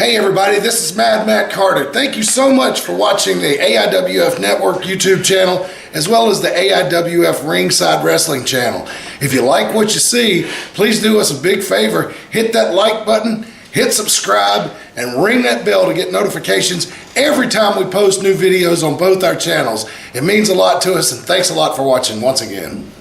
Hey everybody, this is Mad Matt Carter. Thank you so much for watching the AIWF Network YouTube channel as well as the AIWF Ringside Wrestling channel. If you like what you see, please do us a big favor. Hit that like button, hit subscribe, and ring that bell to get notifications every time we post new videos on both our channels. It means a lot to us, and thanks a lot for watching once again.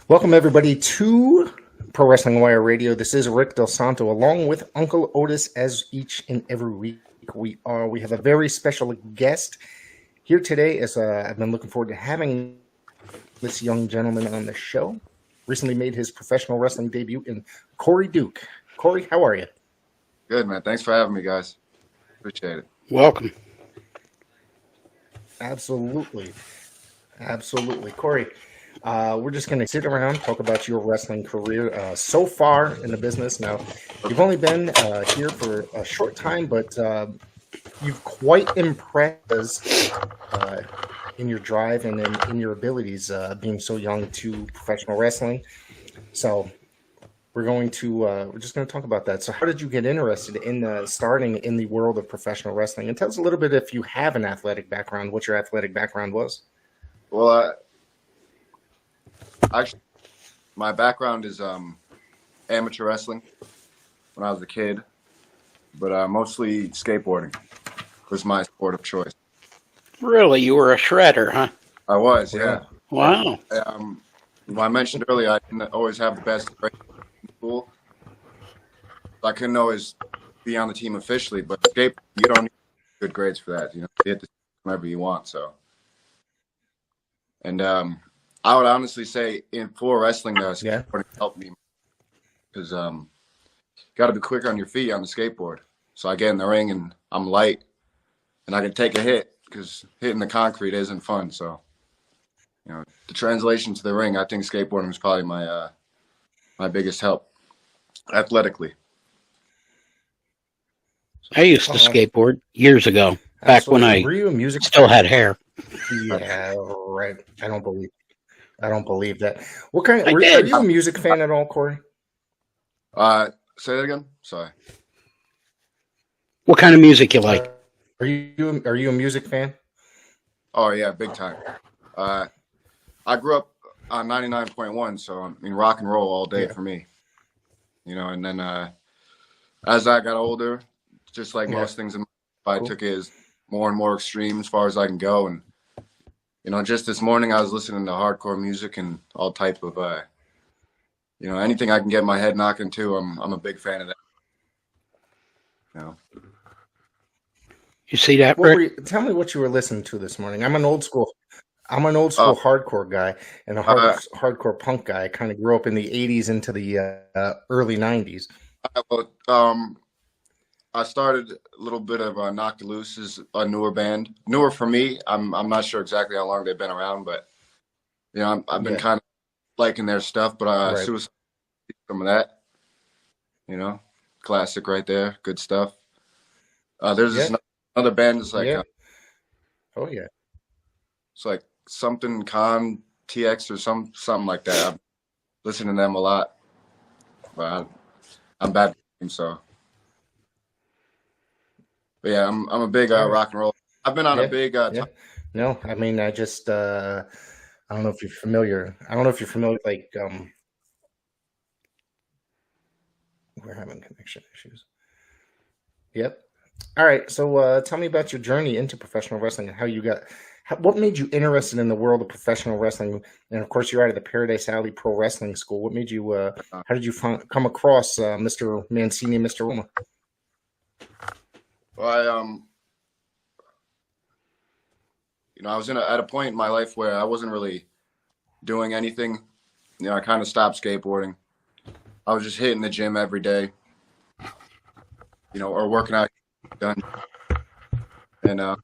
Welcome everybody to Pro Wrestling Wire Radio. This is Rick Del Santo along with Uncle Otis as each and every week we have a very special guest here today as I've been looking forward to having this young gentleman on the show. Recently made his professional wrestling debut in Corey Duke. Corey, how are you? Good, man. Thanks for having me, guys. Appreciate it. Welcome. Absolutely. Corey, we're just going to sit around, talk about your wrestling career so far in the business. Now, you've only been here for a short time, but you've quite impressed us in your drive and in your abilities being so young to professional wrestling. So we're just going to talk about that. So how did you get interested in starting in the world of professional wrestling? And tell us a little bit, if you have an athletic background, what your athletic background was. Well, actually, my background is amateur wrestling when I was a kid, but mostly skateboarding was my sport of choice. Really? You were a shredder, huh? I was, yeah. Wow. Well, I mentioned earlier I didn't always have the best grades in school. I couldn't always be on the team officially, but skateboarding, you don't need good grades for that. You know, you hit the whenever you want, so. And I would honestly say in floor wrestling, skateboarding helped me because got to be quicker on your feet on the skateboard. So I get in the ring and I'm light and I can take a hit because hitting the concrete isn't fun. So, you know, the translation to the ring, I think skateboarding was probably my my biggest help athletically. I used to skateboard years ago, back when I still had hair. Yeah, right. I don't believe that. What kind of, are you a music fan at all, Corey? Say that again. Sorry. What kind of music you like? Are you a music fan? Oh yeah, big time. I grew up on 99.1, so I mean rock and roll all day for me. You know, and then as I got older, just like most things in my life, I took it as more and more extreme as far as I can go. And you know, just this morning I was listening to hardcore music and all type of you know, anything I can get my head knocked into, I'm a big fan of that. You know. You see that, Rick? Tell me what you were listening to this morning. I'm an old school hardcore guy and a hardcore punk guy. I kind of grew up in the 80s into the early 90s. I started a little bit of Knocked Loose, is a newer band. Newer for me. I'm not sure exactly how long they've been around, but you know, I've been kind of liking their stuff. But Suicide, some of that, you know, classic right there, good stuff. There's this another band that's like, oh yeah, it's like something Con TX or something like that. I'm listening to them a lot, but I'm bad at them, so. But yeah, I'm a big rock and roll. I've been on a big No, I mean, I just I don't know if you're familiar. I don't know if you're familiar with, like, we're having connection issues. Yep. All right. So tell me about your journey into professional wrestling and how you got. What made you interested in the world of professional wrestling? And of course, you're out of the Paradise Alley Pro Wrestling School. What made you? How did you come across Mr. Mancini and Mr. Roma? Well, I was at a point in my life where I wasn't really doing anything. I kind of stopped skateboarding. I was just hitting the gym every day, or working out. Done. And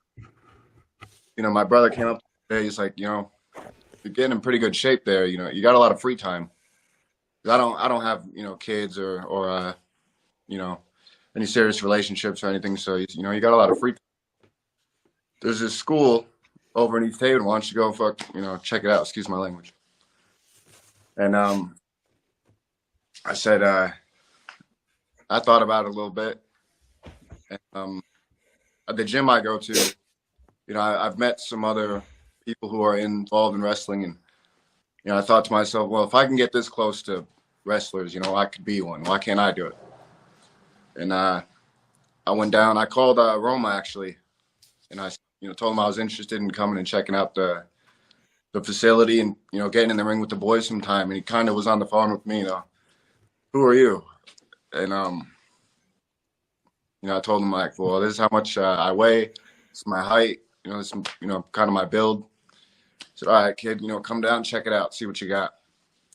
my brother came up today. He's like, you're getting in pretty good shape there. You got a lot of free time. I don't have kids or any serious relationships or anything. So you got a lot of free time. There's this school over in East Haven. Why don't you go check it out? Excuse my language. And I said I thought about it a little bit. And, at the gym I go to, I've met some other people who are involved in wrestling, and I thought to myself, well, if I can get this close to wrestlers, I could be one. Why can't I do it? And I went down. I called Roma actually, and I told him I was interested in coming and checking out the facility and getting in the ring with the boys sometime. And he kind of was on the phone with me. Who are you? And I told him, like, well, this is how much I weigh. This is my height. This is, kind of my build. I said, all right, kid, come down and check it out. See what you got.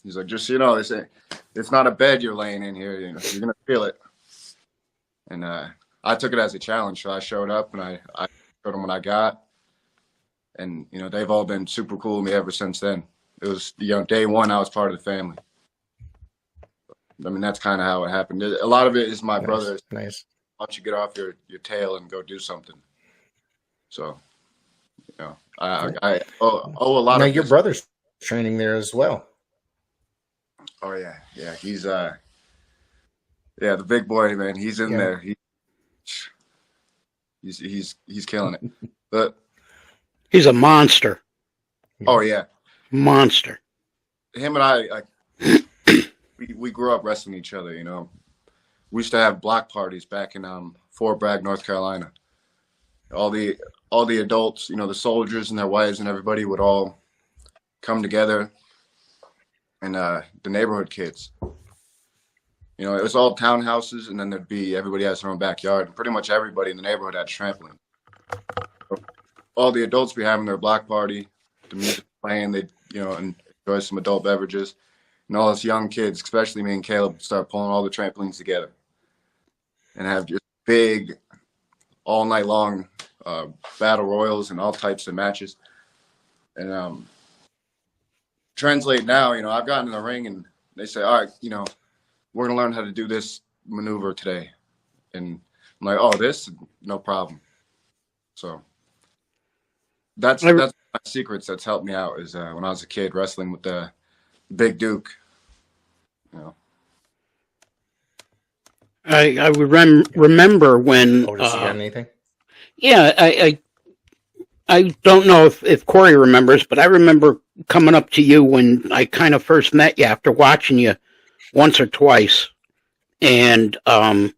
He's like, just so you know, it's not a bed you're laying in here. You're going to feel it. And I took it as a challenge. So I showed up and I showed them what I got. And, they've all been super cool with me ever since then. It was, day one, I was part of the family. I mean, that's kind of how it happened. A lot of it is my brother. Nice. Why don't you get off your tail and go do something? So, I owe a lot. Now of your brother's training there as well. Oh yeah, he's the big boy, man. He's in there. He's killing it. But he's a monster. Oh yeah, monster. Him and I we grew up wrestling each other. We used to have block parties back in Fort Bragg, North Carolina. All the adults, the soldiers and their wives and everybody would all come together, and the neighborhood kids. It was all townhouses, and then everybody has their own backyard. And pretty much everybody in the neighborhood had a trampoline. All the adults be having their block party, the music playing, they enjoy some adult beverages, and all us young kids, especially me and Caleb, start pulling all the trampolines together and have just big, all night long battle royals and all types of matches. And translate now, I've gotten in the ring and they say, all right, we're going to learn how to do this maneuver today. And I'm like, oh, this? No problem. So that's one of my secrets that's helped me out is when I was a kid wrestling with the Big Duke. I remember when. Oh, does he got anything? Yeah, I don't know if Corey remembers, but I remember coming up to you when I kind of first met you after watching you once or twice, and I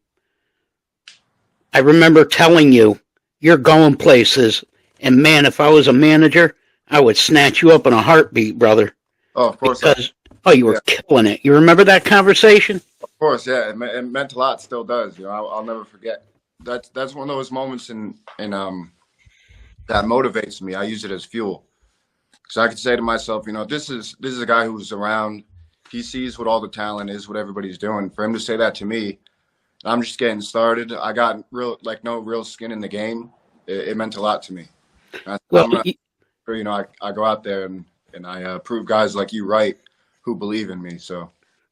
remember telling you you're going places, and man, if I was a manager, I would snatch you up in a heartbeat, brother. Oh, of course. Because you were killing it. You remember that conversation? Of course, yeah. It meant a lot. Still does. I'll never forget. That's one of those moments in that motivates me. I use it as fuel, because I could say to myself, this is a guy who's around. He sees what all the talent is, what everybody's doing. For him to say that to me, I'm just getting started. I got no real skin in the game. It meant a lot to me. I go out there and I prove guys like you right who believe in me. So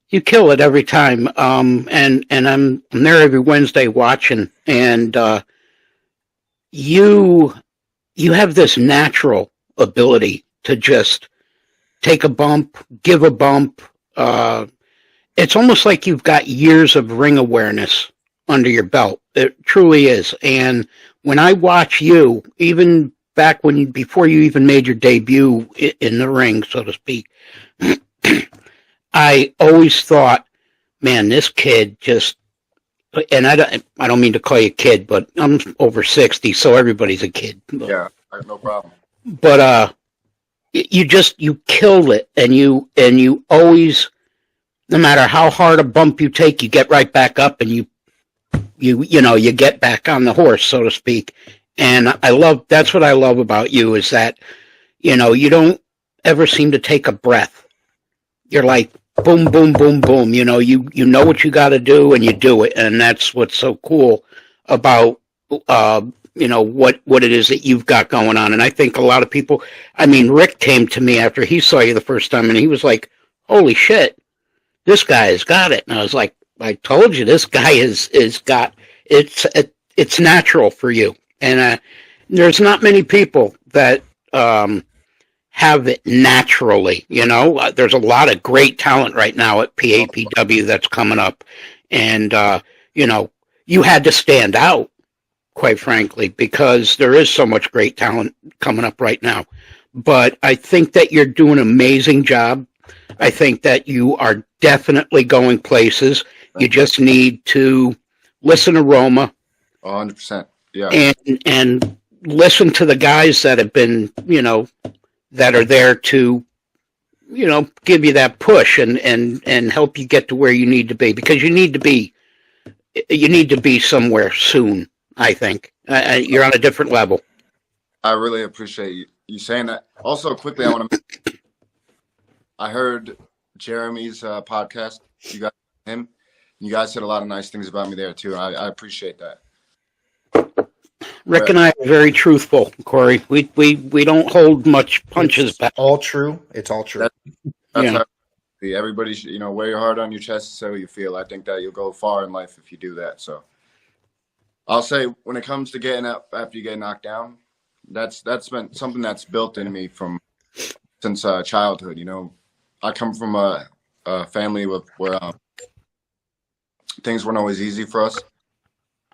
you kill it every time. And I'm there every Wednesday watching, and you have this natural ability to just take a bump, give a bump. It's almost like you've got years of ring awareness under your belt. It truly is. And when I watch you, even back before you even made your debut in the ring, so to speak, I always thought, man, this kid just, and I don't mean to call you a kid, but I'm over 60, so everybody's a kid. Yeah, no problem. But you killed it, and you always, no matter how hard a bump you take, you get right back up, and you get back on the horse, so to speak. And that's what I love about you, is that, you don't ever seem to take a breath. You're like, boom, boom, boom, boom. You know what you got to do, and you do it. And that's what's so cool about, what it is that you've got going on. And I think a lot of people, Rick came to me after he saw you the first time, and he was like, holy shit, this guy has got it. And I was like, I told you, this guy is got, it's natural for you. And there's not many people that have it naturally. There's a lot of great talent right now at PAPW that's coming up, and you had to stand out, quite frankly, because there is so much great talent coming up right now. But I think that you're doing an amazing job. I think that you are definitely going places. You just need to listen to Roma. 100%. Yeah. And listen to the guys that have been, that are there to, give you that push and help you get to where you need to be, because you need to be somewhere soon. I think you're on a different level. I really appreciate you saying that. Also, quickly, I heard Jeremy's podcast. You got him. You guys said a lot of nice things about me there too. I appreciate that. Rick and I are very truthful, Corey. We don't hold much punches back. All true. It's all true. That's how everybody should, wear your heart on your chest, so you feel. I think that you'll go far in life if you do that. So I'll say, when it comes to getting up after you get knocked down, that's been something that's built in me since childhood. I come from a family where things weren't always easy for us.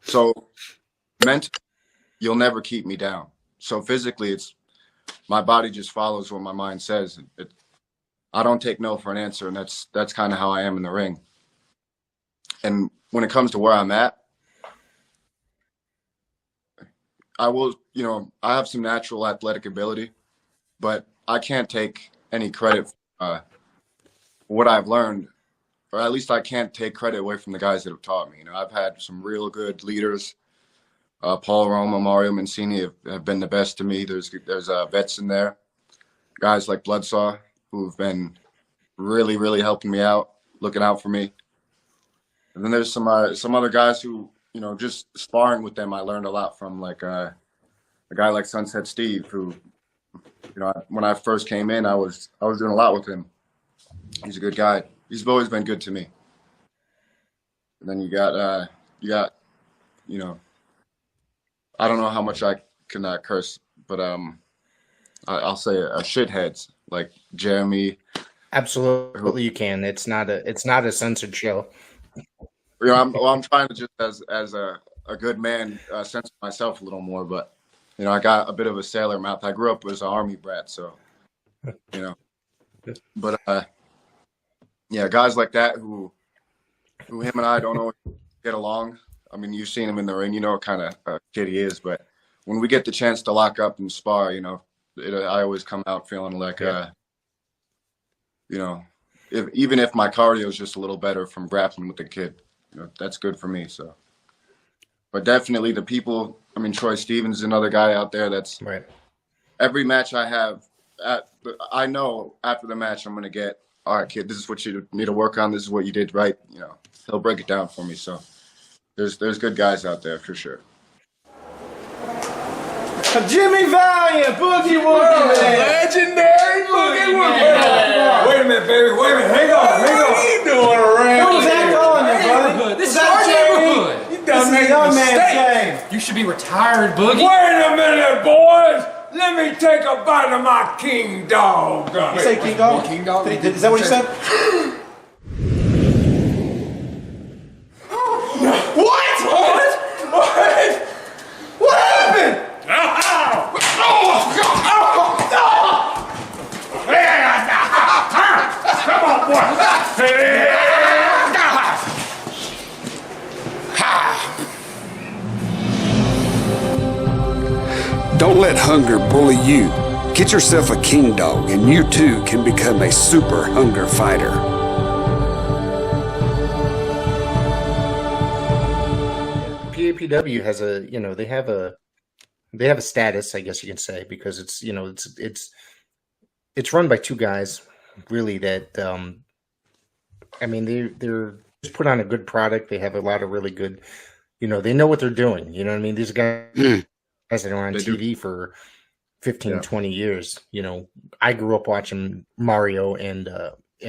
So mentally, you'll never keep me down. So physically, it's my body just follows what my mind says. I don't take no for an answer, and that's kind of how I am in the ring. And when it comes to where I'm at, I will, I have some natural athletic ability, but I can't take any credit for what I've learned, or at least I can't take credit away from the guys that have taught me. I've had some real good leaders. Paul Roma, Mario Mancini have been the best to me. There's vets in there, guys like Bloodsaw, who've been really, really helping me out, looking out for me. And then there's some other guys who, just sparring with them, I learned a lot from, like a guy like Sunset Steve, who, when I first came in, I was doing a lot with him. He's a good guy. He's always been good to me. And then you got I don't know how much I can curse, but I'll say shitheads like Jeremy. Absolutely, you can. It's not a censored show. I'm trying to just as a good man censor myself a little more, but I got a bit of a sailor mouth. I grew up as an army brat, so but guys like that who him and I don't always get along. You've seen him in the ring. You know what kind of kid he is. But when we get the chance to lock up and spar, I always come out feeling like, even if my cardio is just a little better from grappling with the kid, that's good for me. So, but definitely the people. Troy Stevens is another guy out there that's right. Every match I have, I know after the match I'm gonna get, all right, kid, this is what you need to work on. This is what you did right. He'll break it down for me. So. There's good guys out there for sure. Jimmy Valiant, Boogie Woogie, man. Legendary Boogie Woogie. Wait a minute, baby. Wait a minute. Hang on. What are you doing around What was that here? calling you, buddy? This Was is our that neighborhood. You done made a young man's game. You should be retired, Boogie. Wait a minute, boys. let me take a bite of my king dog. You say King Dog? King Dog? Is that what he said? What? What happened? Come on, boy. Don't let hunger bully you. Get yourself a king dog and you too can become a super hunger fighter. PAPW has a, they have a status, I guess you can say, because it's, it's run by two guys really that, they're just put on a good product. They have a lot of really good, they know what they're doing. You know what I mean? These guys that are on TV for 15, 20 years. I grew up watching Mario and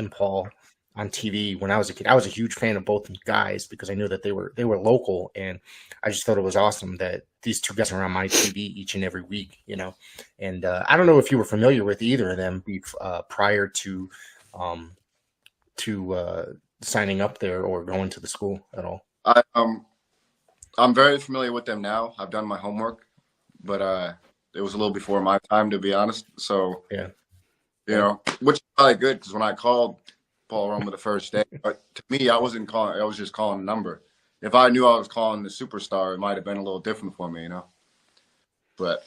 Paul on TV when I was a kid. I was a huge fan of both guys because I knew that they were local, and I just thought it was awesome that these two guys are on my TV each and every week, And I don't know if you were familiar with either of them prior to signing up there or going to the school at all. I'm very familiar with them now. I've done my homework, but it was a little before my time, to be honest. So yeah, which is probably good because when I called Paul Roma the first day, but to me, I wasn't calling. I was just calling a number. If I knew I was calling the superstar, it might have been a little different for me, But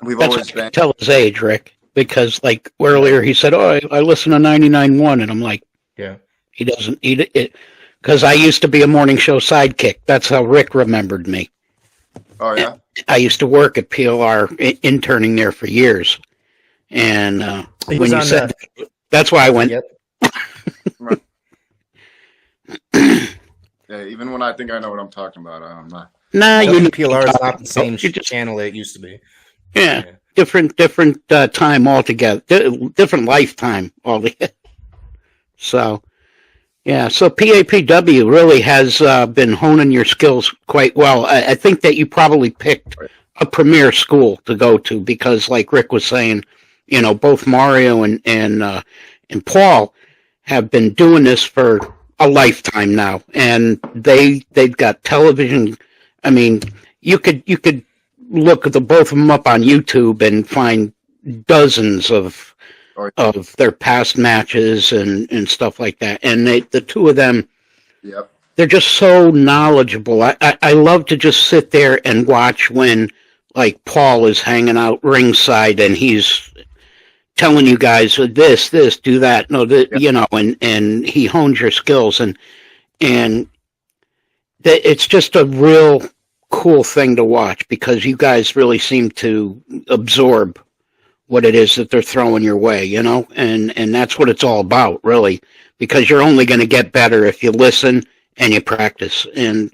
we've always been. Tell his age, Rick, because like earlier he said, "Oh, I listen to 99.1," and I'm like, yeah, he doesn't eat it because I used to be a morning show sidekick. That's how Rick remembered me. Oh yeah. I used to work at PLR, interning there for years, and when you said that's why I went. Yep. Right. Yeah, even when I think I know what I'm talking about, I'm not. Nah, WPLR is not the same channel it used to be. Yeah, different time altogether, different lifetime altogether. So, yeah, so PAPW really has been honing your skills quite well. I think that you probably picked a premier school to go to because, like Rick was saying, both Mario and Paul have been doing this for a lifetime now, and they've got television. I mean, you could look at the both of them up on YouTube and find dozens of their past matches and stuff like that. And the two of them, yep, they're just so knowledgeable. I love to just sit there and watch when like Paul is hanging out ringside and he's telling you guys this, do that, and he hones your skills and it's just a real cool thing to watch because you guys really seem to absorb what it is that they're throwing your way, and that's what it's all about, really, because you're only going to get better if you listen and you practice and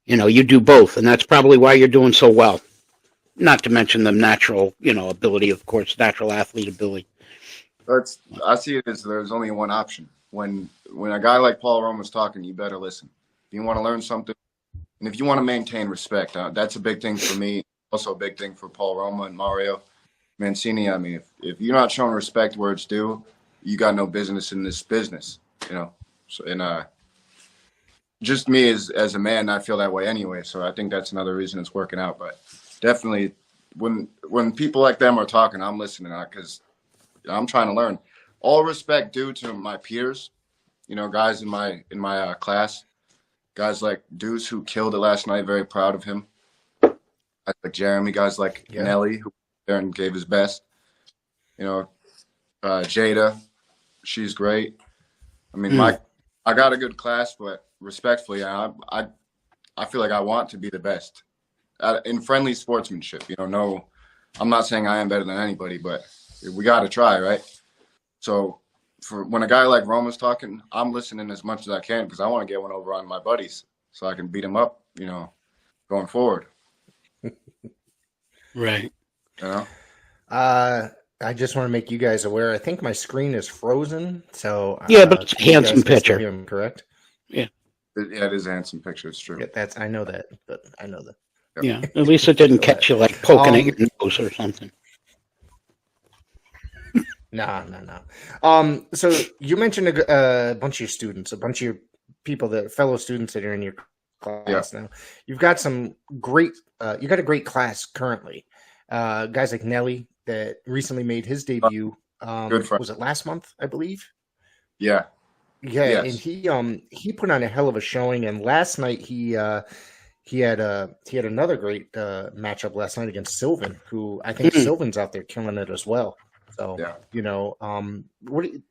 you do both, and that's probably why you're doing so well. Not to mention the natural, ability, of course, natural athlete ability. I see it as there's only one option. When a guy like Paul Roma's talking, you better listen. If you want to learn something, and if you want to maintain respect, that's a big thing for me. Also a big thing for Paul Roma and Mario Mancini. I mean, if you're not showing respect where it's due, you got no business in this business, So, and just me as a man, I feel that way anyway. So I think that's another reason it's working out. But definitely, when people like them are talking, I'm listening because I'm trying to learn. All respect due to my peers, guys in my class, guys like Deuce who killed it last night. Very proud of him. Guys like Jeremy, guys like Nelly who there and gave his best. Jada, she's great. I mean, I got a good class, but respectfully, I feel like I want to be the best. In friendly sportsmanship, no, I'm not saying I am better than anybody, but we got to try, right? So for when a guy like Roma's talking, I'm listening as much as I can because I want to get one over on my buddies so I can beat them up, going forward. Right. I just want to make you guys aware. I think my screen is frozen, so yeah, but it's a handsome picture, correct? Yeah. Yeah, it is a handsome picture. It's true. Yeah, I know that, but I know that. Yeah, at least it didn't catch you like poking at your nose or something. No. So you mentioned a bunch of your students, a bunch of your people, fellow students that are in your class now. You've got some great, you got a great class currently. Guys like Nelly that recently made his debut. Good friend. Was it last month, I believe? Yeah. Yeah, Yes. and he put on a hell of a showing. And last night he had another great matchup last night against Sylvan, who I think Sylvan's out there killing it as well. So Yeah.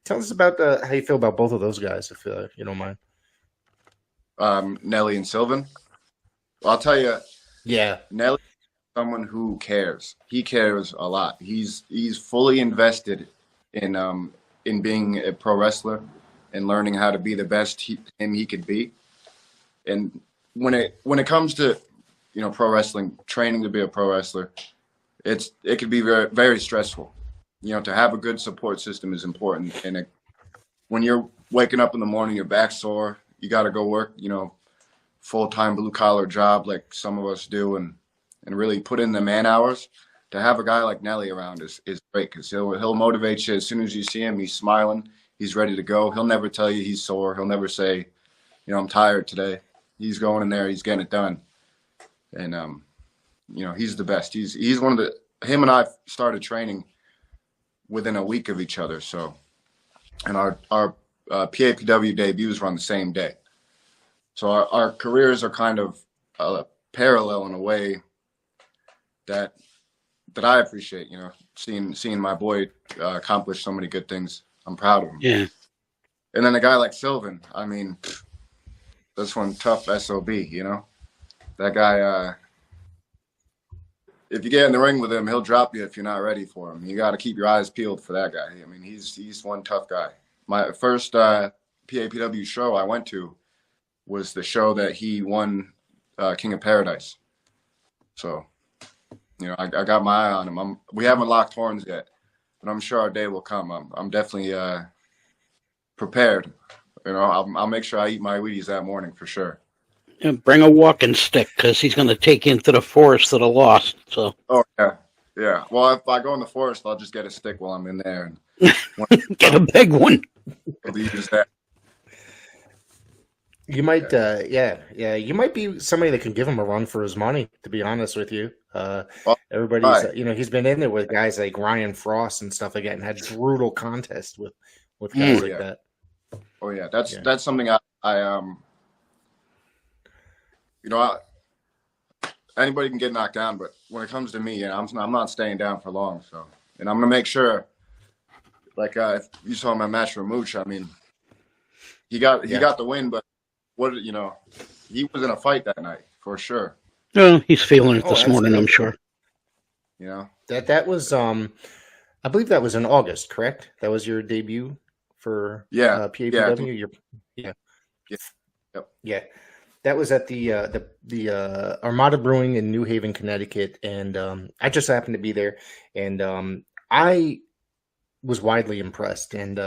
tell us about how you feel about both of those guys, if you don't mind. Nelly and Sylvan. I'll tell you, Yeah, Nelly is someone who cares. He cares a lot. He's fully invested in being a pro wrestler and learning how to be the best he could be. And when it comes to pro wrestling, training to be a pro wrestler, it can be very, very stressful. To have a good support system is important. And when you're waking up in the morning, your back's sore, you got to go work, full-time blue-collar job like some of us do, and really put in the man hours. To have a guy like Nelly around is great, because he'll motivate you. As soon as you see him, he's smiling, he's ready to go. He'll never tell you he's sore. He'll never say, I'm tired today. He's going in there, he's getting it done. And he's the best. He's one of him and I started training within a week of each other. So, and our PAPW debuts were on the same day. So our careers are kind of parallel in a way that I appreciate. Seeing my boy accomplish so many good things. I'm proud of him. Yeah. And then a guy like Sylvan, I mean, that's one tough SOB. That guy. If you get in the ring with him, he'll drop you if you're not ready for him. You got to keep your eyes peeled for that guy. I mean, he's one tough guy. My first PAPW show I went to was the show that he won King of Paradise. So, I got my eye on him. We haven't locked horns yet, but I'm sure our day will come. I'm definitely prepared. I'll make sure I eat my Wheaties that morning for sure. Yeah, bring a walking stick, because he's going to take you into the forest of the lost. So. Oh yeah. Well, if I go in the forest, I'll just get a stick while I'm in there and Get a big one. use that. you might. You might be somebody that can give him a run for his money. To be honest with you, everybody's right. he's been in there with guys like Ryan Frost and stuff like that, and had brutal contests with guys like that. Oh yeah, that's something anybody can get knocked down, but when it comes to me, I'm not staying down for long. So, and I'm gonna make sure, like if you saw my match with Mooch, I mean, he got the win, but he was in a fight that night for sure. Well, he's feeling it this morning, I'm sure. That was I believe that was in August, correct? That was your debut for PAPW. Yep. Yeah. That was at the Armada Brewing in New Haven, Connecticut, and I just happened to be there, and I was widely impressed. And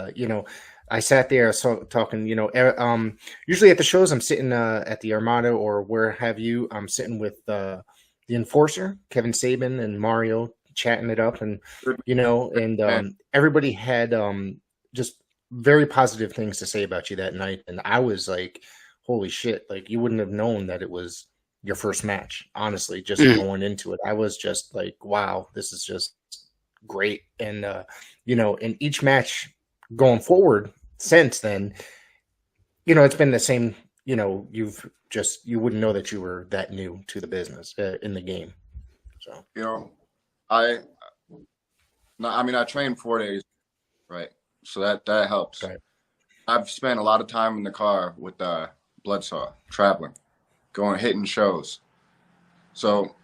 I sat there talking. Usually at the shows, I'm sitting at the Armada or where have you. I'm sitting with the Enforcer, Kevin Sabin, and Mario, chatting it up, and everybody had just very positive things to say about you that night, and I was like, holy shit, like you wouldn't have known that it was your first match, honestly, just going into it. I was just like, wow, this is just great. And in each match going forward since then, it's been the same. You wouldn't know that you were that new to the business in the game. So I trained 4 days, right? So that helps. Right. I've spent a lot of time in the car with Bloodsaw, traveling, hitting shows. So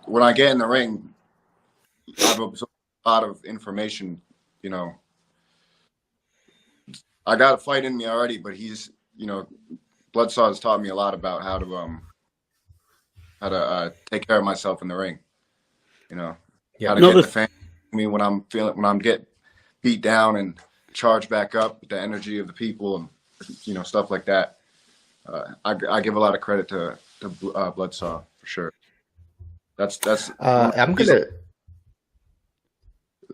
when I get in the ring, I've absorbed a lot of information. I got a fight in me already, but Bloodsaw has taught me a lot about how to take care of myself in the ring. How to get the fan me when I'm getting beat down and charge back up with the energy of the people and stuff like that. I give a lot of credit to Bloodsaw for sure. That's I'm gonna.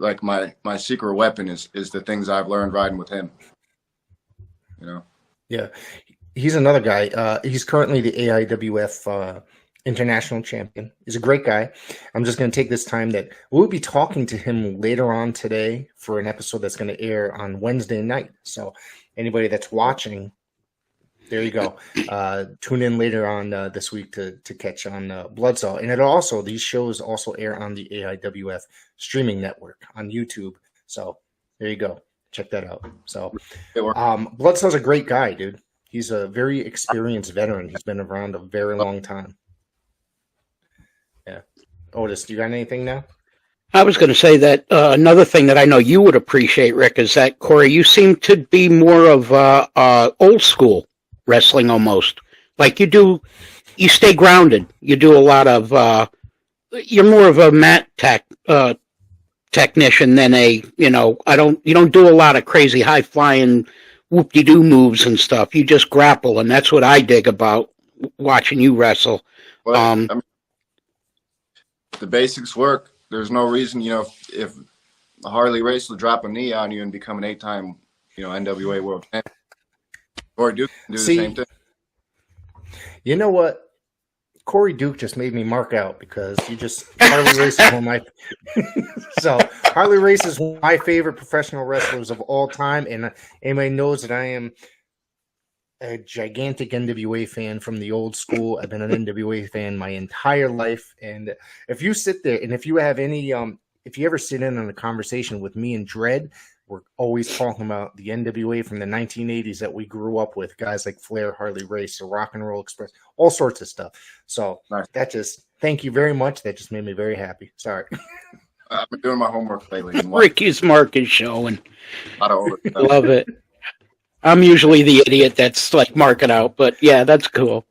like my secret weapon is the things I've learned riding with him. You know. Yeah, he's another guy. He's currently the AIWF international champion. He's a great guy. I'm just going to take this time that we'll be talking to him later on today for an episode that's going to air on Wednesday night. So anybody that's watching, there you go. Tune in later on this week to catch on Bloodsalt. And these shows also air on the AIWF streaming network on YouTube. So there you go. Check that out. So Bloodsalt's a great guy, dude. He's a very experienced veteran. He's been around a very long time. Yeah. Otis, do you got anything now? I was going to say that another thing that I know you would appreciate, Rick, is that, Corey, you seem to be more of old school wrestling almost. Like you stay grounded. You do a lot of, you're more of a mat technician than you don't do a lot of crazy high flying whoop-de-doo moves and stuff. You just grapple, and that's what I dig about watching you wrestle. Well, I mean, the basics work. There's no reason, if Harley Race will drop a knee on you and become an 8-time, NWA world champion, or do the same thing. You know what? Corey Duke just made me mark out because Harley Race is one of my so Harley Race is one of my favorite professional wrestlers of all time, and anybody knows that I am a gigantic NWA fan from the old school. I've been an NWA fan my entire life, and if you sit there and if you have any if you ever sit in on a conversation with me and Dredd, we're always talking about the NWA from the 1980s that we grew up with, guys like Flair, Harley Race, the Rock and Roll Express, all sorts of stuff. So thank you very much. That just made me very happy. Sorry. I've been doing my homework lately. Ricky's mark is showing. Love it. I'm usually the idiot that's like marking out, but yeah, that's cool.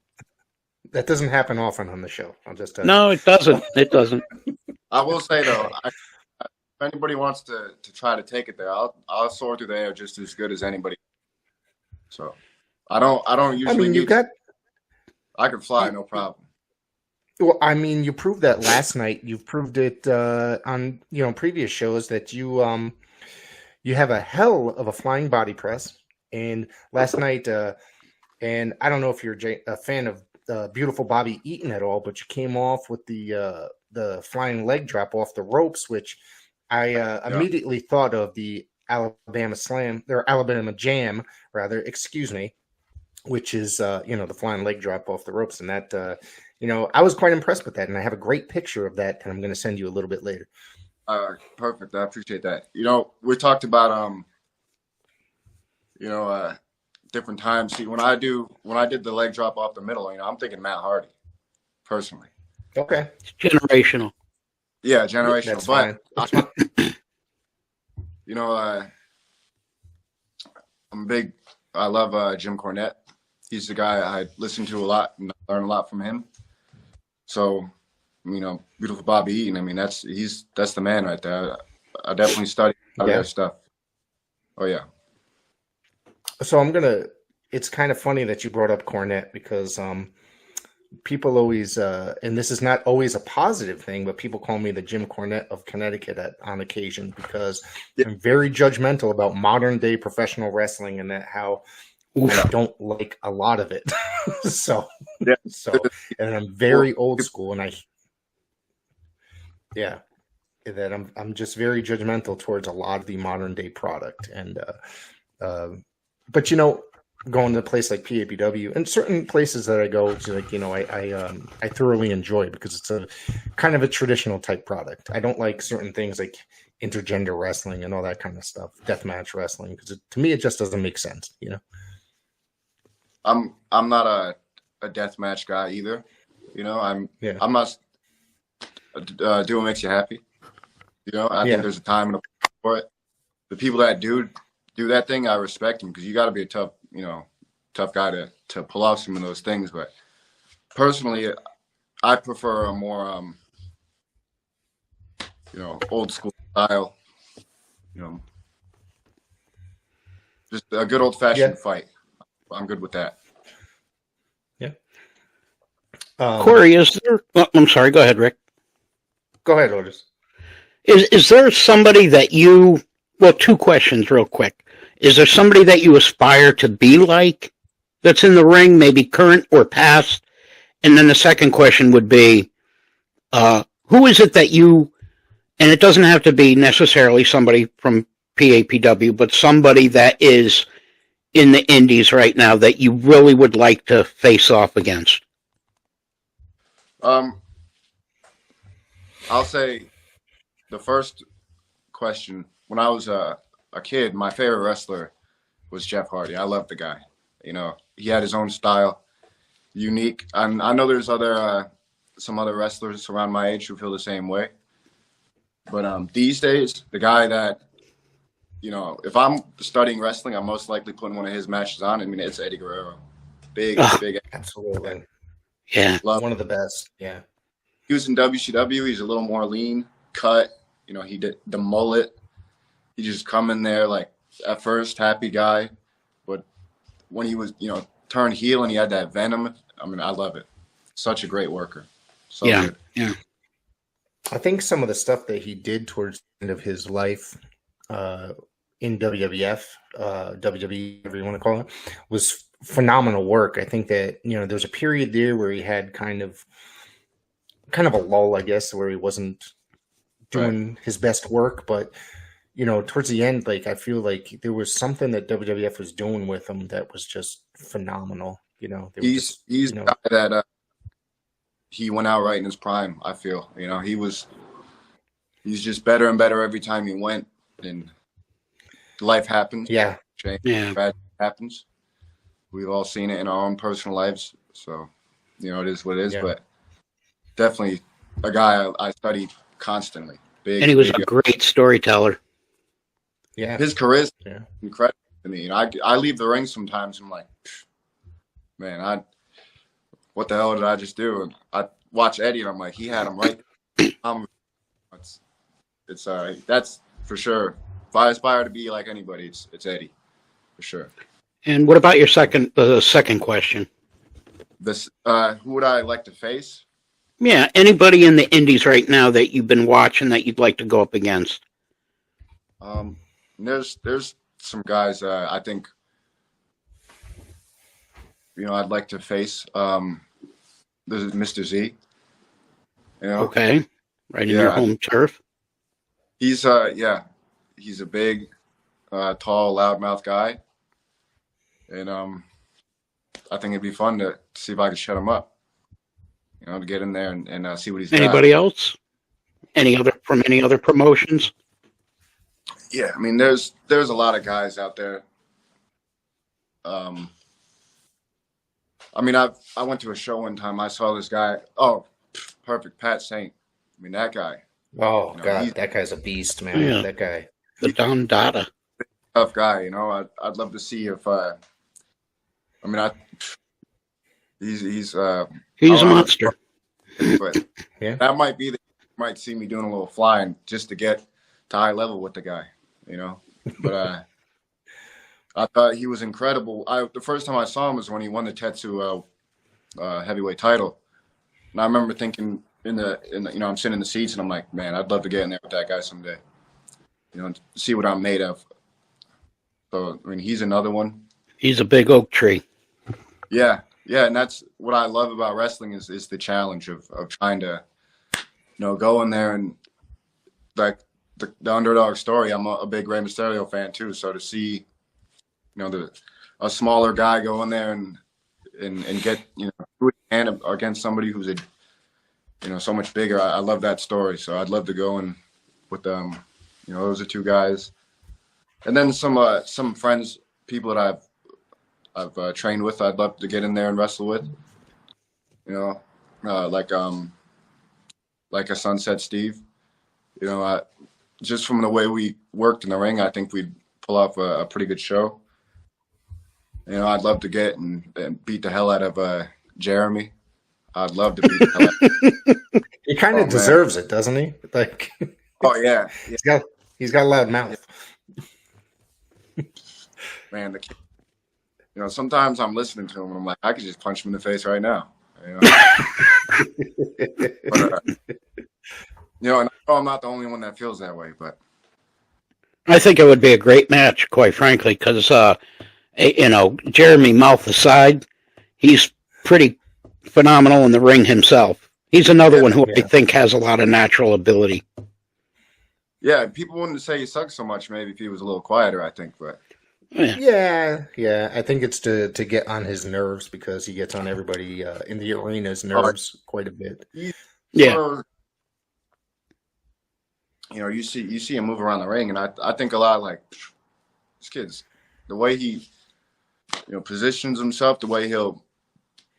That doesn't happen often on the show. I'll just tell you. No, it doesn't. It doesn't. I will say though, if anybody wants to try to take it there, I'll soar through the air just as good as anybody. So I don't usually. I can fly, no problem. Well, I mean, you proved that last night. You've proved it on previous shows that you have a hell of a flying body press. And last night, and I don't know if you're a fan of beautiful Bobby Eaton at all, but you came off with the flying leg drop off the ropes, which I immediately thought of the Alabama Slam, or Alabama Jam, rather, excuse me, which is, the flying leg drop off the ropes. And that, I was quite impressed with that. And I have a great picture of that, and I'm going to send you a little bit later. Perfect. I appreciate that. We talked about, different times. See, when I did the leg drop off the middle, I'm thinking Matt Hardy, personally. Okay. It's generational. Yeah, generational. That's fine. I love Jim Cornette. He's the guy I listen to a lot and learn a lot from him. So, beautiful Bobby Eaton. That's the man right there. I definitely study their stuff. Oh yeah. So it's kind of funny that you brought up Cornette because people always, and this is not always a positive thing, but people call me the Jim Cornette of Connecticut on occasion because I'm very judgmental about modern day professional wrestling and how I don't like a lot of it. And I'm very old school, and I'm just very judgmental towards a lot of the modern day product. And but going to a place like PAPW and certain places that I go to, I thoroughly enjoy because it's a kind of a traditional type product. I don't like certain things like intergender wrestling and all that kind of stuff, deathmatch wrestling, because to me it just doesn't make sense. I'm not a deathmatch guy either. I'm not do what makes you happy. I think there's a time and a place for it. The people that do that thing, I respect them because you got to be a tough guy to pull off some of those things. But personally, I prefer a more, old school style, just a good old fashioned fight. I'm good with that. Yeah. Corey, is there? I'm sorry. Go ahead, Rick. Go ahead, Otis. Is there somebody that you, well, two questions real quick. Is there somebody that you aspire to be like that's in the ring, maybe current or past? And then the second question would be, who is it that you, and it doesn't have to be necessarily somebody from PAPW, but somebody that is in the indies right now that you really would like to face off against? I'll say the first question, when I was a kid, my favorite wrestler was Jeff Hardy. I loved the guy. You know, he had his own style, unique. And I know there's some other wrestlers around my age who feel the same way. But these days, the guy that, you know, if I'm studying wrestling, I'm most likely putting one of his matches on. I mean, it's Eddie Guerrero. Big. Absolutely. Yeah. One of the best. Yeah. He was in WCW. He's a little more lean, cut. You know, he did the mullet. He just come in there like at first happy guy, but when he was, you know, turned heel and he had that venom. I mean, I love it. Such a great worker. So Yeah. good. Yeah. I think some of the stuff that he did towards the end of his life in WWF, WWE, whatever you want to call it, was phenomenal work. I think that, you know, there's a period there where he had kind of a lull, I guess, where he wasn't doing his best work. But, you know, towards the end, like, I feel like there was something that WWF was doing with him that was just phenomenal. You know, He's you know, the guy that he went out right in his prime. I feel, you know, he's just better and better every time he went, and life happens. yeah. Change, Yeah. tragedy happens. We've all seen it in our own personal lives, so you know it is what it is. Yeah. But definitely a guy I studied constantly. Big, And he was big a great storyteller. Yeah. his charisma, Yeah. incredible to me. You know, I leave the ring sometimes. And I'm like, man, what the hell did I just do? And I watch Eddie, and I'm like, he had him right. It's that's for sure. If I aspire to be like anybody, it's Eddie, for sure. And what about your second question? This who would I like to face? Yeah, anybody in the indies right now that you've been watching that you'd like to go up against? There's some guys I think, you know, I'd like to face. There's Mr. Z. You know, Okay, right in your home turf. he's he's a big, tall, loudmouth guy, and I think it'd be fun to see if I could shut him up. You know, to get in there and see what he's got. Anybody else? Any other promotions? Yeah, I mean, there's a lot of guys out there. I mean, I went to a show one time. I saw this guy. Oh, perfect, Pat Saint. I mean, that guy, Oh, you know, God. he's That guy's a beast, man. Yeah. That guy. The Don Dada. tough guy. You know, I'd love to see if I mean, he's He's Oh, a monster. but Yeah. that might be might see me doing a little flying just to get to high level with the guy, you know. But I thought he was incredible. The first time I saw him was when he won the Tetsu heavyweight title, and I remember thinking in the you know, I'm sitting in the seats and I'm like, man, I'd love to get in there with that guy someday, you know, see what I'm made of. So I mean, he's another one. He's a big oak tree. Yeah, and that's what I love about wrestling is the challenge of trying to, you know, go in there and like the underdog story. I'm a big Rey Mysterio fan too, so to see, you know, a smaller guy go in there and get, you know, and against somebody who's you know, so much bigger. I love that story, so I'd love to go in with them. You know, those are two guys, and then some friends, people that I've trained with. I'd love to get in there and wrestle with. You know, like a Sunset Steve. You know, just from the way we worked in the ring, I think we'd pull off a pretty good show. You know, I'd love to get and beat the hell out of Jeremy. I'd love to beat the hell out of He kind of deserves it, doesn't he? Like, Oh, yeah. he's got a loud mouth. Man, the kid. You know, sometimes I'm listening to him and I'm like, I could just punch him in the face right now. You know? But, You know, and I know I'm not the only one that feels that way, but I think it would be a great match, quite frankly, because Jeremy mouth aside, he's pretty phenomenal in the ring himself. He's another one who I think has a lot of natural ability. yeah, people wouldn't say he sucks so much maybe if he was a little quieter, I think, but Yeah. I think it's to get on his nerves because he gets on everybody in the arena's nerves quite a bit. Yeah. You know, you see him move around the ring, and I think a lot like this kid's the way he, positions himself, the way he'll,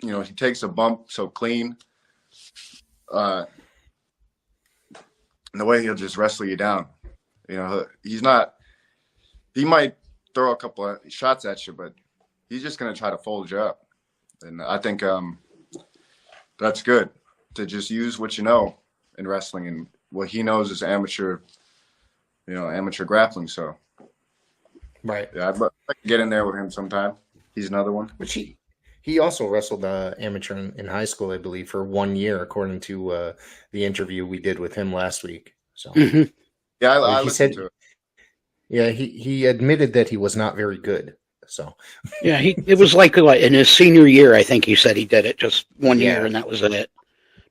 he takes a bump so clean, and the way he'll just wrestle you down. He might throw a couple of shots at you, but he's just going to try to fold you up. And I think that's good to just use what you know in wrestling, and what he knows is amateur grappling. So, Right. yeah, I'd like to get in there with him sometime. He's another one. Which he also wrestled amateur in high school, I believe, for 1 year, according to the interview we did with him last week. So, Mhm. Yeah, I he listened said, to it. yeah, he admitted that he was not very good. So, Yeah, it was like in his senior year, I think he said he did it just 1 year, and that was it.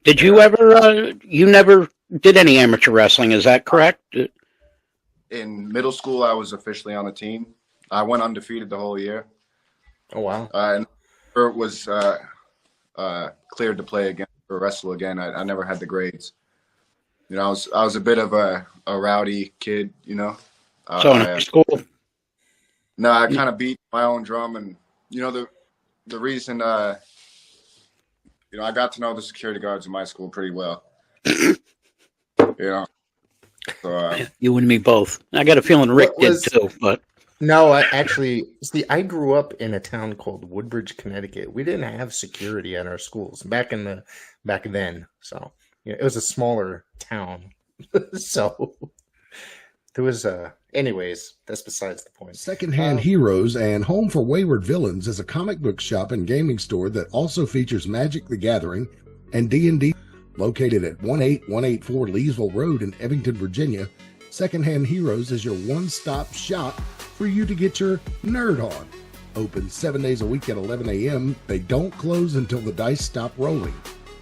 Did you ever? You never did any amateur wrestling, is that correct? In middle school, I was officially on the team. I went undefeated the whole year. oh wow, And it was cleared to play again or wrestle again. I never had the grades. I was a bit of a rowdy kid. So in high school? No, I kind of beat my own drum, and the reason I got to know the security guards in my school pretty well. So You and me both. I got a feeling Rick did too, but no, I grew up in a town called Woodbridge, Connecticut. We didn't have security at our schools back then. So it was a smaller town. So there was anyways, that's besides the point. Secondhand Heroes and Home for Wayward Villains is a comic book shop and gaming store that also features Magic the Gathering and D&D. Located at 18184 Leesville Road in Evanston, Virginia, Secondhand Heroes is your one-stop shop for you to get your nerd on. Open 7 days a week at 11 a.m. They don't close until the dice stop rolling.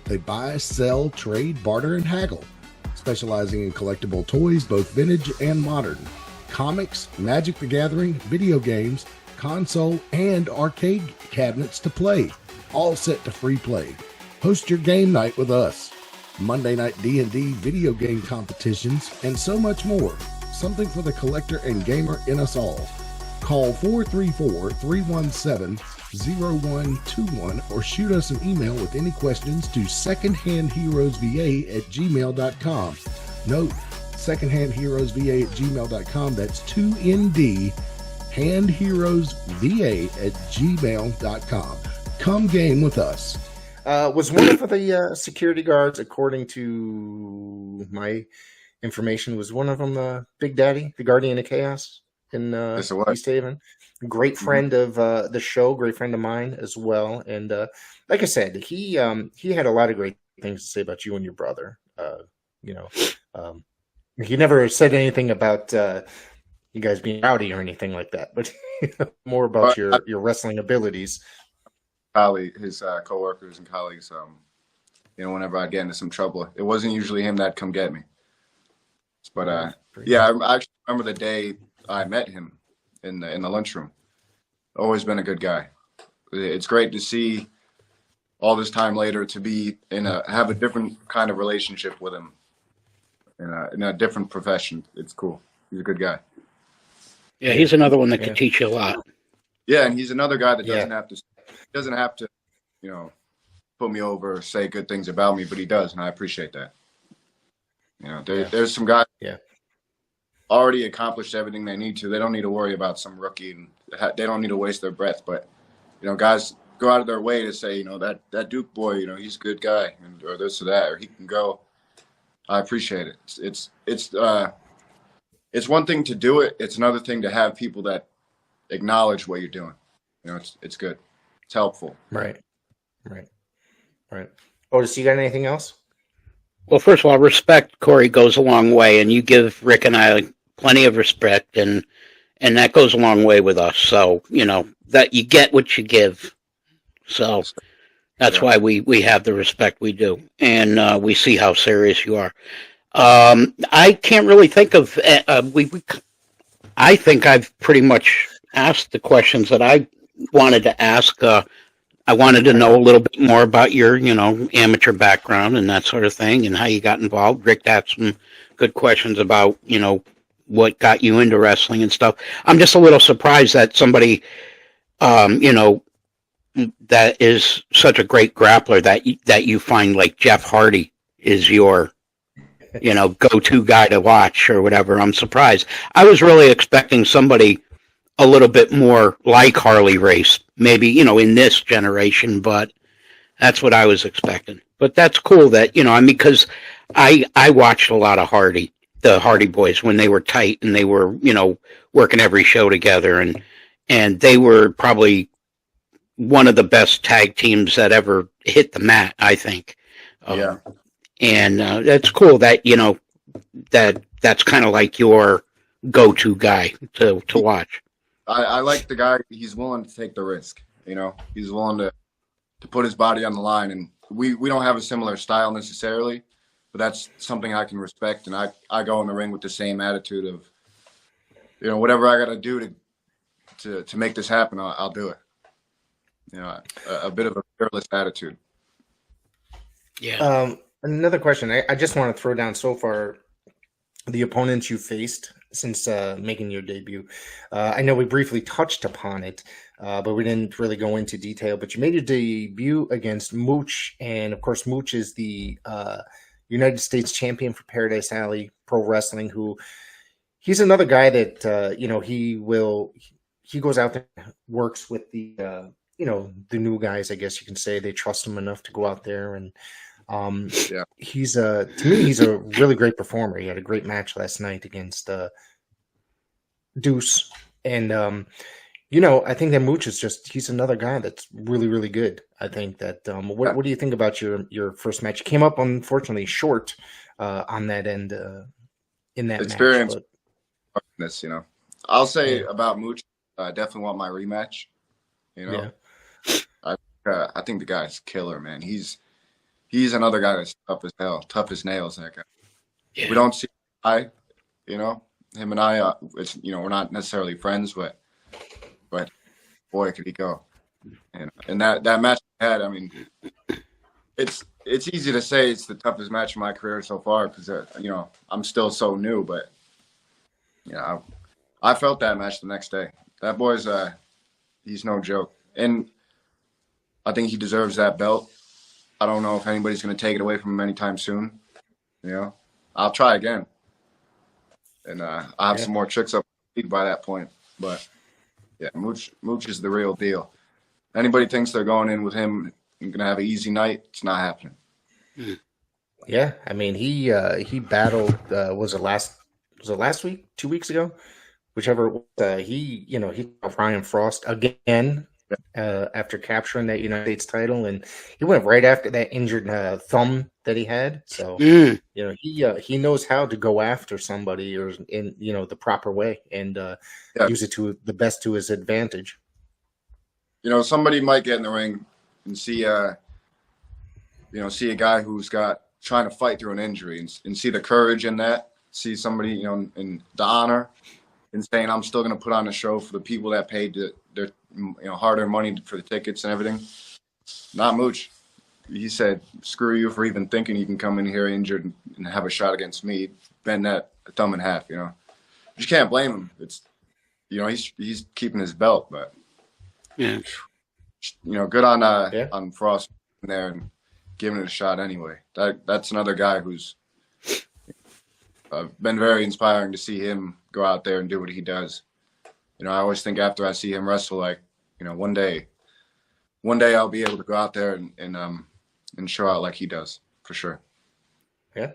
They buy, sell, trade, barter, and haggle, specializing in collectible toys, both vintage and modern, comics, Magic the Gathering, video games, console, and arcade cabinets to play, all set to free play. Host your game night with us. Monday night D&D video game competitions, and so much more. Something for the collector and gamer in us all. Call 434-317-0121 or shoot us an email with any questions to secondhandheroesva@gmail.com. Note, secondhandheroesva@gmail.com. That's 2ND, handheroesva@gmail.com. Come game with us. Was one of the security guards, according to my information, was one of them Big Daddy, the Guardian of Chaos in East Haven? Great friend of the show, great friend of mine as well. And like I said, he had a lot of great things to say about you and your brother. He never said anything about you guys being rowdy or anything like that, but more about your wrestling abilities. His coworkers and colleagues, whenever I get into some trouble, it wasn't usually him that come get me. But I actually remember the day I met him in the lunchroom. Always been a good guy. It's great to see all this time later to be have a different kind of relationship with him in a different profession. It's cool. He's a good guy. Yeah, he's another one that could teach you a lot. Yeah, and he's another guy that doesn't have to, put me over or say good things about me, but he does, and I appreciate that. There's some guys already accomplished everything they need to. They don't need to worry about some rookie, and they don't need to waste their breath. But guys go out of their way to say, that Duke boy, he's a good guy, or this or that, or he can go. I appreciate it. It's one thing to do it. It's another thing to have people that acknowledge what you're doing. It's good. It's helpful. Right. Otis, you got anything else? Well, first of all, respect, Corey, goes a long way, and you give Rick and I plenty of respect, and that goes a long way with us. So, that you get what you give. So that's why we have the respect we do, and we see how serious you are. I can't really think of I think I've pretty much asked the questions that I wanted to ask. I wanted to know a little bit more about your, amateur background and that sort of thing, and how you got involved. Rick had some good questions about, what got you into wrestling and stuff. I'm just a little surprised that somebody, that is such a great grappler that you find like Jeff Hardy is your, go-to guy to watch or whatever. I'm surprised. I was really expecting somebody a little bit more like Harley Race, maybe, in this generation, but that's what I was expecting. But that's cool that, because I watched a lot of the Hardy Boys when they were tight and they were, working every show together, and they were probably one of the best tag teams that ever hit the mat, I think. Yeah. And that's cool that, that's kind of like your go-to guy to watch. I like the guy. He's willing to take the risk. He's willing to put his body on the line. And we don't have a similar style necessarily, but that's something I can respect. And I go in the ring with the same attitude of, whatever I got to do to make this happen, I'll do it. A bit of a fearless attitude. Yeah. Another question. I just want to throw down so far the opponents you faced since making your debut. I know we briefly touched upon it, but we didn't really go into detail. But you made your debut against Mooch, and of course, Mooch is the United States champion for Paradise Alley Pro Wrestling. He's another guy that he goes out there, and works with the the new guys. I guess you can say they trust him enough to go out there and. He's to me, he's a really great performer. He had a great match last night against Deuce, and I think that Mooch is he's another guy that's really, really good. I think that what do you think about your first match? You came up unfortunately short on that end in that experience. Match, I'll say about Mooch, I definitely want my rematch. I think the guy's killer, man. He's another guy that's tough as hell, tough as nails. That guy. Yeah. We don't see him and I. We're not necessarily friends, but boy, could he go! And that match we had. I mean, it's easy to say it's the toughest match of my career so far because I'm still so new, but I felt that match the next day. That boy's he's no joke, and I think he deserves that belt. I don't know if anybody's going to take it away from him anytime soon. I'll try again. And I'll have some more tricks up by that point. But, yeah, Mooch is the real deal. Anybody thinks they're going in with him and going to have an easy night, it's not happening. Yeah, I mean, he battled, was it last week, 2 weeks ago? Whichever, he fought Ryan Frost again. After capturing that United States title, and he went right after that injured thumb that he had. So he knows how to go after somebody or in the proper way and use it to the best to his advantage. Somebody might get in the ring and see a guy who's trying to fight through an injury and see the courage in that. See somebody in the honor and saying, I'm still going to put on a show for the people that paid their hard-earned money for the tickets and everything. Not Mooch. He said, screw you for even thinking you can come in here injured and have a shot against me. Bend that thumb in half, You can't blame him. It's, he's keeping his belt, but, good on Frost there and giving it a shot anyway. That's another guy who's been very inspiring to see him go out there and do what he does. I always think after I see him wrestle, like, one day I'll be able to go out there and show out like he does, for sure. Yeah.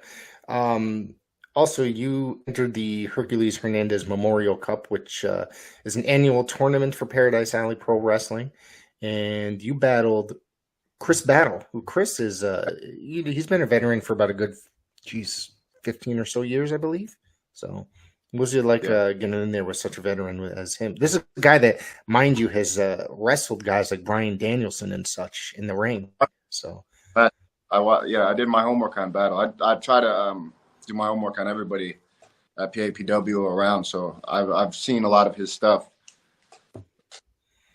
Also, you entered the Hercules Hernandez Memorial Cup, which is an annual tournament for Paradise Alley Pro Wrestling, and you battled Chris Battle, who Chris is he's been a veteran for about a good geez, 15 or so years, I believe. So, what was it like getting in there with such a veteran as him? This is a guy that, mind you, has wrestled guys like Bryan Danielson and such in the ring. So, I did my homework on Battle. I try to do my homework on everybody at PAPW around. So I've seen a lot of his stuff.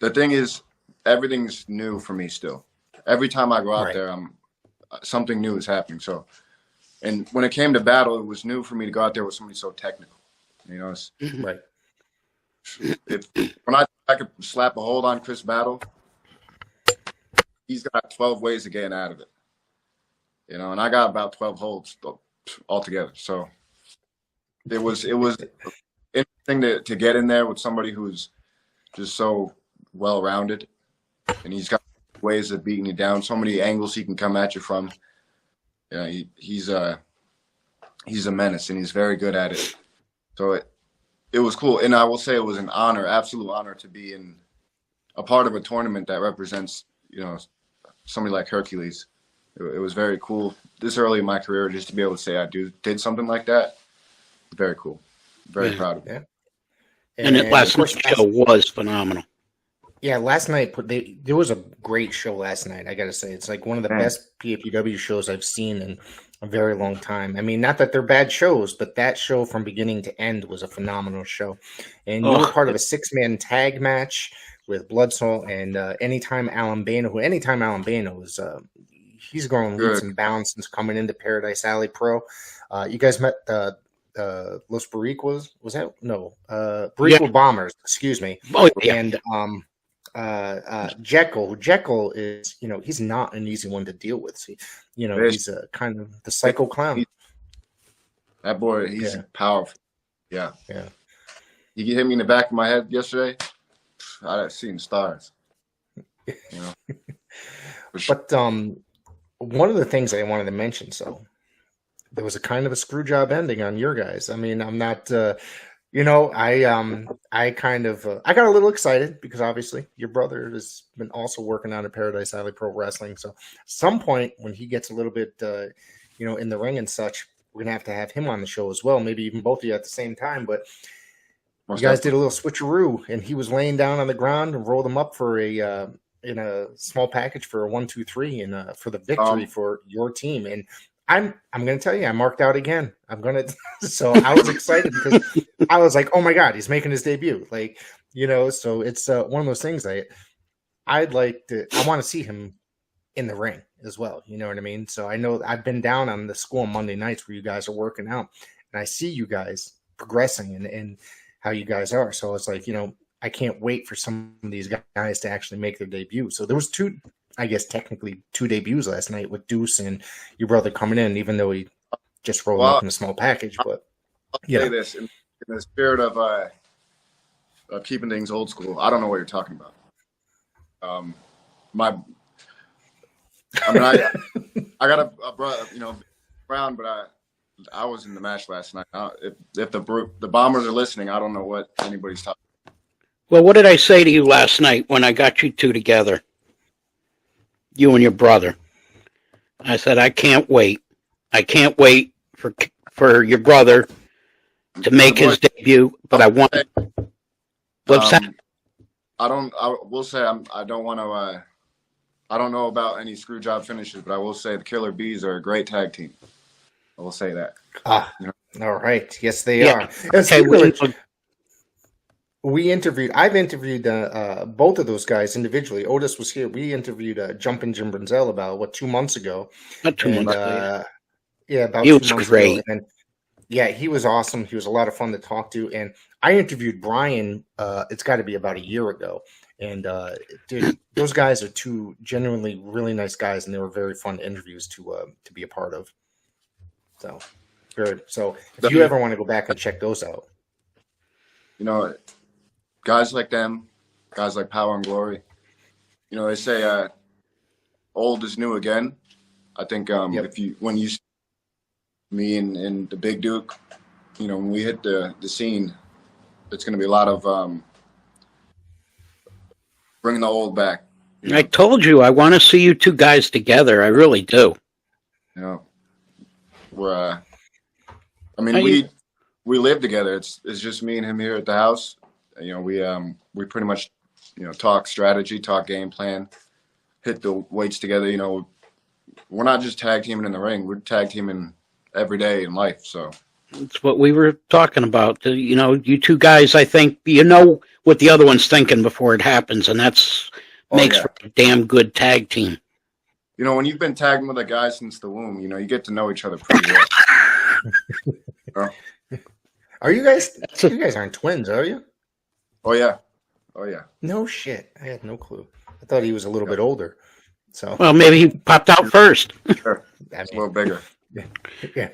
The thing is, everything's new for me still. Every time I go out there, something new is happening. So, and when it came to Battle, it was new for me to go out there with somebody so technical. You know, right. When I could slap a hold on Chris Battle, he's got 12 ways to get out of it. You know, and I got about 12 holds altogether. So it was interesting to get in there with somebody who's just so well-rounded, and he's got ways of beating you down, so many angles he can come at you from. Yeah, he's a menace, and he's very good at it. So it was cool, and I will say it was an honor, absolute honor, to be in a part of a tournament that represents, you know, somebody like Hercules. It was very cool this early in my career just to be able to say I did something like that. Very cool. Very proud of it. Yeah. And last night's show was phenomenal. Yeah, last night there was a great show last night. I got to say, it's like one of the best PAPW shows I've seen in a very long time. I mean, not that they're bad shows, but that show from beginning to end was a phenomenal show. And you were part of a 6-man tag match with Bloodsoul and Anytime Alan Bano is he's growing leaps and bounds since coming into Paradise Alley Pro. You guys met Los Barriquas, was that? No, Barriqua Bombers, excuse me. Oh, yeah. And Jekyll is, you know, he's not an easy one to deal with. So, you know, he's kind of the psycho clown. That boy, he's powerful. Yeah. Yeah. He hit me in the back of my head yesterday. I'd seen stars. You know. But one of the things I wanted to mention, so there was a kind of a screw job ending on your guys. I mean, I'm not, you know, I kind of, I got a little excited because obviously your brother has been also working on at Paradise Alley Pro Wrestling. So at some point when he gets a little bit, you know, in the ring and such, we're going to have him on the show as well. Maybe even both of you at the same time, but you guys did a little switcheroo and he was laying down on the ground and rolled him up for in a small package for a 1, 2, 3 and for the victory for your team. And I'm going to tell you, I marked out again. So I was excited because I was like, oh my God, he's making his debut. Like, you know, so it's one of those things I want to see him in the ring as well. You know what I mean? So I know I've been down on the school on Monday nights where you guys are working out and I see you guys progressing and how you guys are. So it's like, you know, I can't wait for some of these guys to actually make their debut. So there was technically two debuts last night with Deuce and your brother coming in, even though he just rolled up in a small package. But I'll say this in the spirit of keeping things old school. I don't know what you're talking about. I got a brother, you know, Brown, but I was in the match last night. If the Bombers are listening, I don't know what anybody's talking about. Well, what did I say to you last night when I got you two together? You and your brother. I said, I can't wait. I can't wait for your brother to make his debut, but I want. What's that? I will say I don't want to. I don't know about any screw job finishes, but I will say the Killer Bees are a great tag team. I will say that. You know? All right. Yes, they are. Okay. I've interviewed both of those guys individually. Otis was here. We interviewed Jumpin' Jim Brunzel about 2 months ago. Not 2 months ago. Yeah, about he 2 was months great. ago. And yeah, he was awesome. He was a lot of fun to talk to. And I interviewed Brian. It's got to be about a year ago. And dude, those guys are two genuinely really nice guys, and they were very fun interviews to be a part of. So good. So if you ever want to go back and check those out, you know, guys like them, guys like Power and Glory, you know, they say old is new again. I think when you see me and the Big Duke, you know, when we hit the scene, it's going to be a lot of bringing the old back. You know? I told you I want to see you two guys together. I really do. You know, We're I mean, How you- we live together. It's just me and him here at the house. You know, we pretty much, you know, talk strategy, talk game plan, hit the weights together. You know, we're not just tag teaming in the ring. We're tag teaming every day in life. So It's what we were talking about. You know, you two guys, I think, you know what the other one's thinking before it happens, and that's Oh, makes yeah. for a damn good tag team. you know, when you've been tagging with a guy since the womb, you know, you get to know each other pretty well. Are you guys? You guys aren't twins, are you? Oh yeah, oh yeah. No shit. I had no clue. I thought he was a little bit older. So Well, maybe he popped out first. Sure. I It's a mean, little bigger. yeah.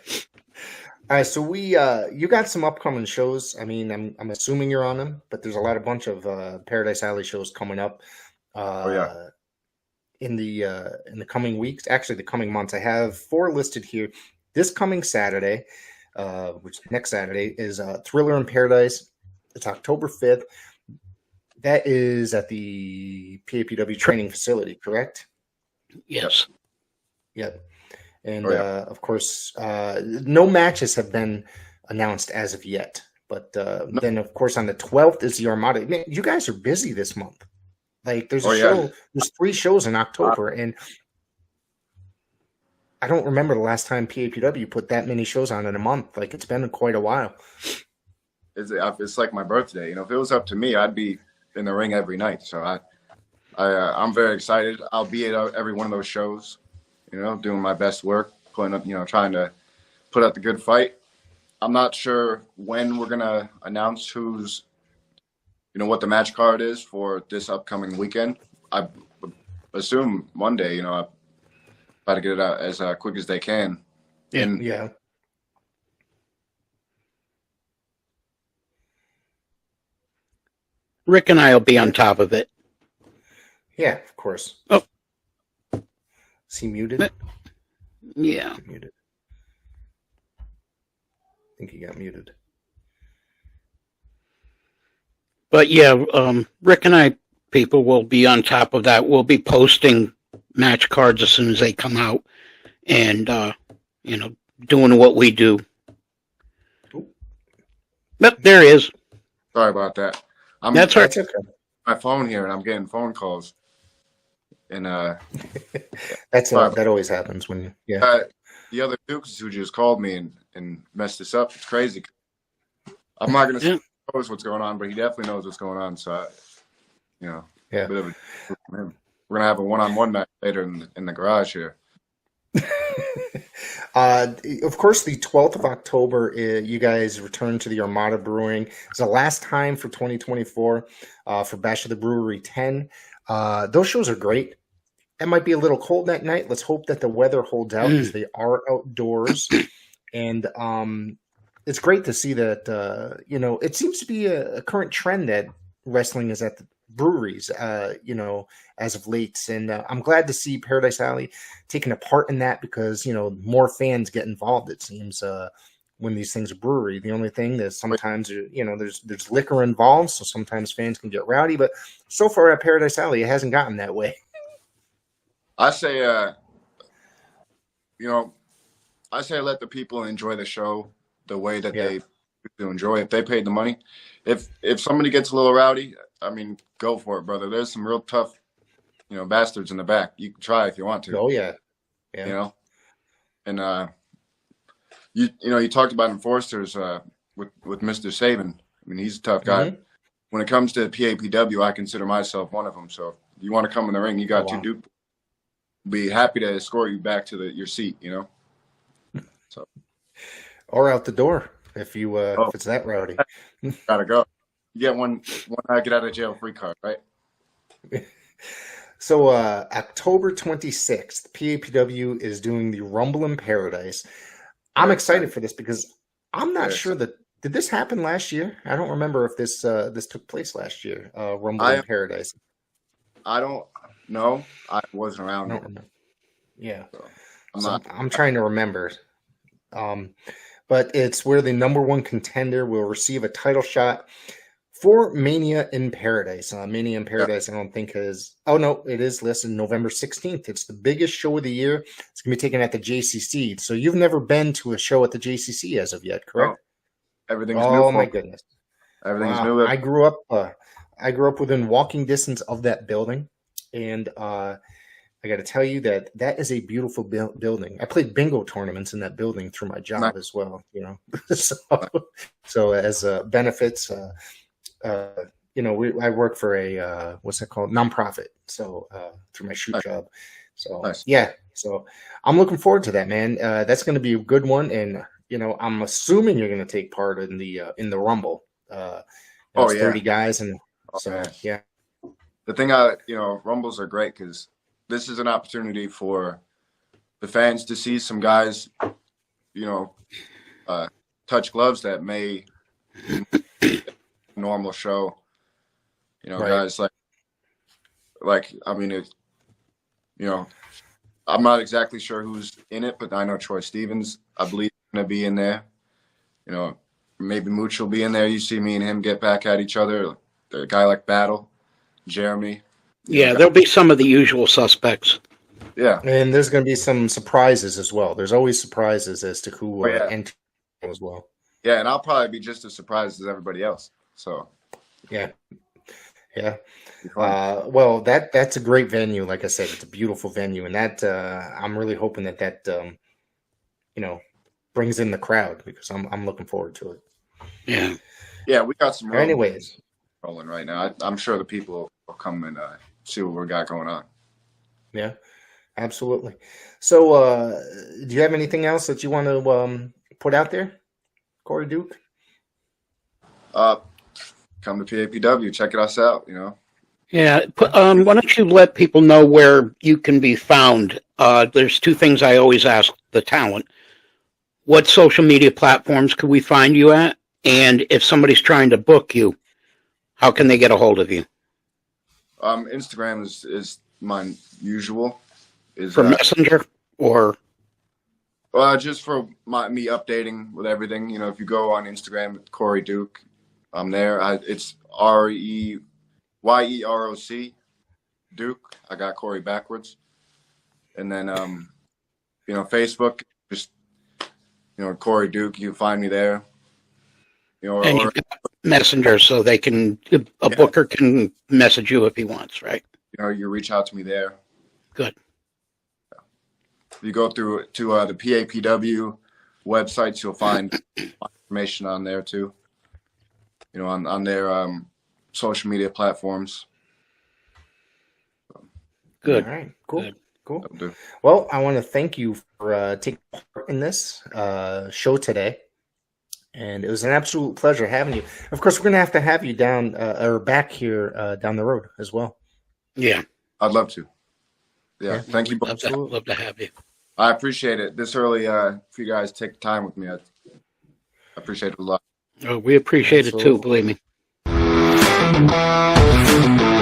All right, so you got some upcoming shows. I mean, I'm assuming you're on them, but there's a bunch of Paradise Alley shows coming up. Yeah. In the coming weeks, actually the coming months. I have 4 listed here. This coming Saturday, which next Saturday is Thriller in Paradise. It's October 5th. That is at the PAPW training facility, correct? Yes. Yep. And Oh, yeah. of course, no matches have been announced as of yet. But then, of course, on the 12th is the Armada. Man, you guys are busy this month. Like, there's a Oh, yeah. show. There's 3 shows in October, and I don't remember the last time PAPW put that many shows on in a month. Like, it's been quite a while. It's like my birthday. You know, if it was up to me, I'd be in the ring every night. So I'm very excited. I'll be at every one of those shows. You know, doing my best work, putting up, you know, trying to put out the good fight. I'm not sure when we're gonna announce who's, you know, what the match card is for this upcoming weekend. I assume Monday. You know, I try to get it out as quick as they can. Yeah. And Yeah. Rick and I will be on top of it. Yeah, of course. Oh. Is he muted? Yeah. Muted. I think he got muted. But yeah, Rick and I, people, will be on top of that. We'll be posting match cards as soon as they come out, and you know, doing what we do. But there he is. sorry about that. That's right. That's okay. My phone here, and I'm getting phone calls. And That always happens when the other Dukes who just called me and messed this up. It's crazy. I'm not gonna Yeah. knows what's going on, but he definitely knows what's going on. So, you know, Yeah. a bit of a, we're gonna have a one-on-one match later in the garage here. Of course, the 12th of October, you guys return to the Armada Brewing. It's the last time for 2024 for Bash of the Brewery 10. Those shows are great. It might be a little cold that night. Let's hope that the weather holds out because they are outdoors. And it's great to see that, you know, it seems to be a current trend that wrestling is at the breweries, you know, as of late. And I'm glad to see Paradise Alley taking a part in that because, you know, more fans get involved, it seems, when these things are brewery. The only thing that sometimes, you know, there's liquor involved, so sometimes fans can get rowdy. But so far at Paradise Alley, it hasn't gotten that way. I say, you know, I say let the people enjoy the show the way that they to enjoy. If they paid the money, if somebody gets a little rowdy, I mean, go for it, brother. There's some real tough, you know, bastards in the back. You can try if you want to. Oh, yeah. Yeah. You know, and you know, you talked about enforcers with Mr. Saban. I mean, he's a tough guy. Mhm. When it comes to PAPW, I consider myself one of them. So if you want to come in the ring, you got Oh, wow. to do. Be happy to escort you back to your seat. You know. Or out the door if you if it's that rowdy. Gotta go. You get one get out of jail free card, right? So October 26th, PAPW is doing the Rumble in Paradise. I'm excited for this because I'm not Yes. sure that did this happen last year? I don't remember if this took place last year. Rumble I- in Paradise. I don't know. I wasn't I around. don't remember. Yeah. I'm So not. I'm trying to remember. But it's where the number 1 contender will receive a title shot for Mania in Paradise. Mania in Paradise, I don't think is. Oh no, it is listed November 16th. It's the biggest show of the year. It's gonna be taken at the JCC. So you've never been to a show at the JCC as of yet, correct? Everything's new. Oh for my me. goodness! Everything's Wow. new. I grew up. I grew up within walking distance of that building, and I got to tell you that is a beautiful building. I played bingo tournaments in that building through my job Nice. as well. So as benefits, I work for a what's that called, nonprofit. So through my shoot Nice. job. So Nice. yeah, so I'm looking forward to that, man. That's going to be a good one, and I'm assuming you're going to take part in the Rumble. It's 30 guys, and so Okay. yeah. The thing Rumbles are great because this is an opportunity for the fans to see some guys, touch gloves that may normal show. Right. Guys I mean, I'm not exactly sure who's in it, but I know Troy Stevens, I believe, is going to be in there. Maybe Mooch will be in there. You see me and him get back at each other. A guy like Battle, Jeremy. Yeah, there'll be some of the usual suspects. Yeah. And there's going to be some surprises as well. There's always surprises as to who enters as well. Yeah, and I'll probably be just as surprised as everybody else. So Yeah. Yeah. be fun. Well, that's a great venue. Like I said, it's a beautiful venue, and that I'm really hoping that brings in the crowd, because I'm looking forward to it. Yeah. Yeah, we got some Anyways, rolling right now. I'm sure the people will come and see what we got going on. yeah, absolutely. So, do you have anything else that you want to put out there, Corey Duke? Come to PAPW, check us out. Yeah. Why don't you let people know where you can be found? There's two things I always ask the talent. What social media platforms could we find you at? And if somebody's trying to book you, how can they get a hold of you? Instagram is my usual. For Messenger or? Just for me updating with everything. If you go on Instagram, Corey Duke, I'm there. It's REYEROC Duke. I got Corey backwards. And then, Facebook, just, Corey Duke, you can find me there. And you've got Messenger, so they can, a booker can message you if he wants, right? You reach out to me there. Good. You go through to the PAPW websites, you'll find information on there too. On their social media platforms. Good. All right. Cool. Good. Cool. That'll do. Well, I want to thank you for taking part in this show today. And it was an absolute pleasure having you. Of course, we're going to have you down or back here down the road as well. Yeah. I'd love to. Yeah. Yeah. Thank you both. Love to have you. I appreciate it. This early, for you guys to take the time with me. I appreciate it a lot. Oh, we appreciate it too, Absolutely. believe me.